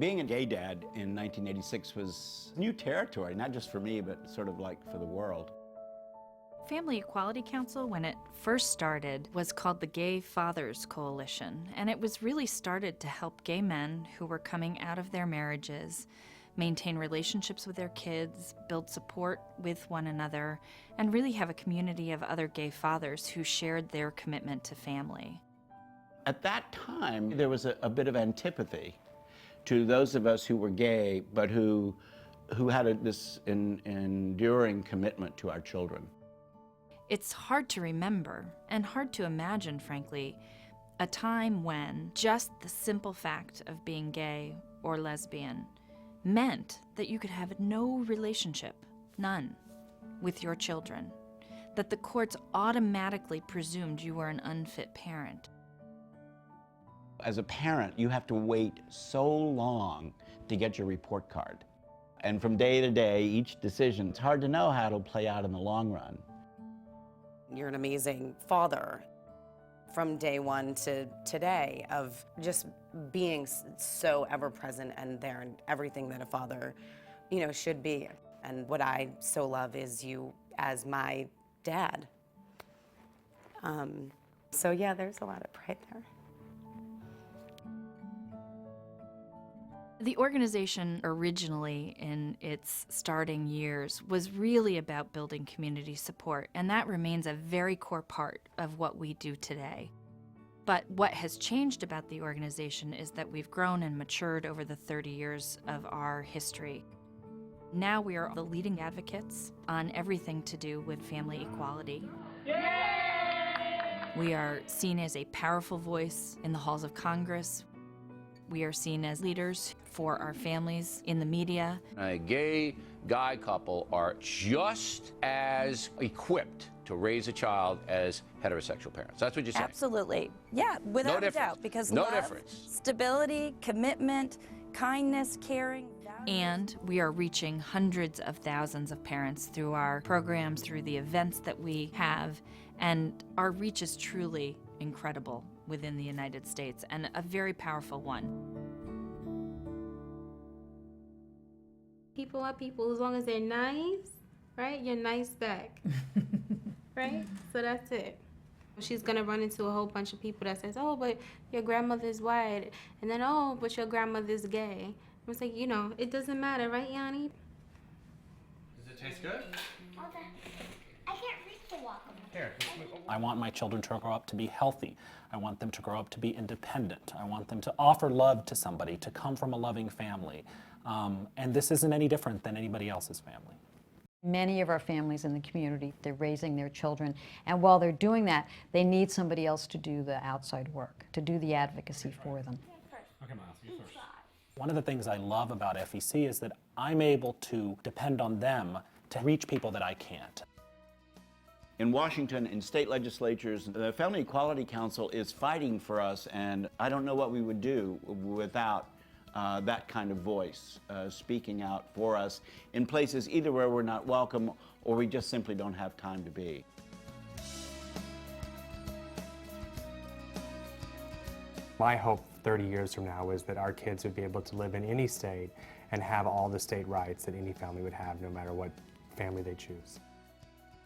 Being a gay dad in 1986 was new territory, not just for me, but sort of like for the world. Family Equality Council, when it first started, was called the Gay Fathers Coalition, and it was really started to help gay men who were coming out of their marriages maintain relationships with their kids, build support with one another, and really have a community of other gay fathers who shared their commitment to family. At that time, there was a bit of antipathy to those of us who were gay, but who had this enduring commitment to our children. It's hard to remember, and hard to imagine, frankly, a time when just the simple fact of being gay or lesbian meant that you could have no relationship, none, with your children, that the courts automatically presumed you were an unfit parent. As a parent, you have to wait so long to get your report card. And from day to day, each decision, it's hard to know how it'll play out in the long run. You're an amazing father from day one to today, of just being so ever present and there and everything that a father, should be. And what I so love is you as my dad. So yeah, there's a lot of pride there. The organization originally, in its starting years, was really about building community support, and that remains a very core part of what we do today. But what has changed about the organization is that we've grown and matured over the 30 years of our history. Now we are the leading advocates on everything to do with family equality. We are seen as a powerful voice in the halls of Congress. We are seen as leaders for our families in the media. A gay guy couple are just as equipped to raise a child as heterosexual parents. That's what you're saying? Absolutely. Yeah, without a doubt. Because no love, difference. Stability, commitment, kindness, caring. And we are reaching hundreds of thousands of parents through our programs, through the events that we have, and our reach is truly incredible within the United States, and a very powerful one. People are people as long as they're nice, right? You're nice back, right? So that's it. She's gonna run into a whole bunch of people that says, oh, but your grandmother's white, and then, oh, but your grandmother's gay. I was like, it doesn't matter, right, Yanni? Does it taste good? I can't reach the walk-up. Here. I want my children to grow up to be healthy. I want them to grow up to be independent. I want them to offer love to somebody, to come from a loving family. And this isn't any different than anybody else's family. Many of our families in the community, they're raising their children, and while they're doing that, they need somebody else to do the outside work, to do the advocacy for them. Okay, Miles, you first. One of the things I love about FEC is that I'm able to depend on them to reach people that I can't. In Washington, in state legislatures, the Family Equality Council is fighting for us, and I don't know what we would do without that kind of voice speaking out for us in places either where we're not welcome or we just simply don't have time to be. My hope 30 years from now is that our kids would be able to live in any state and have all the state rights that any family would have, no matter what family they choose.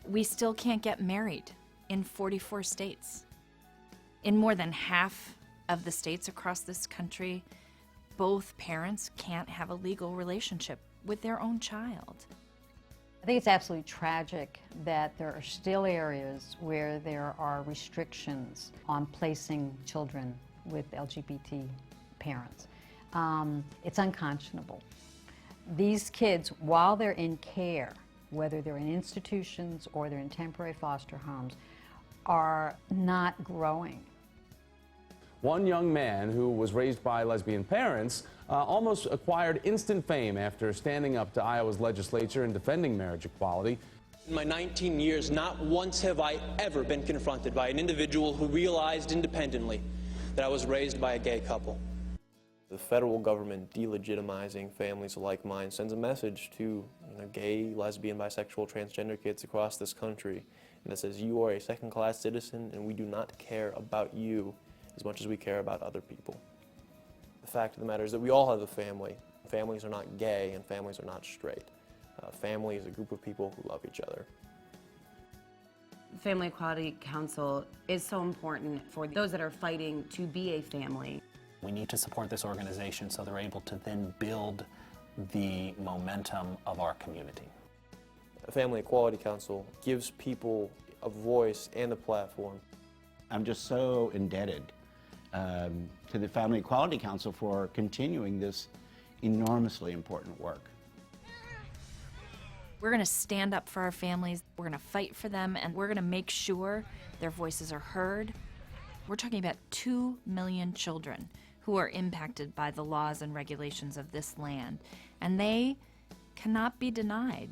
We still can't get married in 44 states. In more than half of the states across this country, both parents can't have a legal relationship with their own child. I think it's absolutely tragic that there are still areas where there are restrictions on placing children with LGBT parents. It's unconscionable. These kids, while they're in care, whether they're in institutions or they're in temporary foster homes, are not growing. One young man who was raised by lesbian parents almost acquired instant fame after standing up to Iowa's legislature and defending marriage equality. In my 19 years, not once have I ever been confronted by an individual who realized independently that I was raised by a gay couple. The federal government delegitimizing families like mine sends a message to gay, lesbian, bisexual, transgender kids across this country, and that says you are a second-class citizen and we do not care about you as much as we care about other people. The fact of the matter is that we all have a family. Families are not gay and families are not straight. Family is a group of people who love each other. Family Equality Council is so important for those that are fighting to be a family. We need to support this organization so they're able to then build the momentum of our community. A Family Equality Council gives people a voice and a platform. I'm just so indebted to the Family Equality Council for continuing this enormously important work. We're going to stand up for our families, we're going to fight for them, and we're going to make sure their voices are heard. We're talking about 2 million children who are impacted by the laws and regulations of this land, and they cannot be denied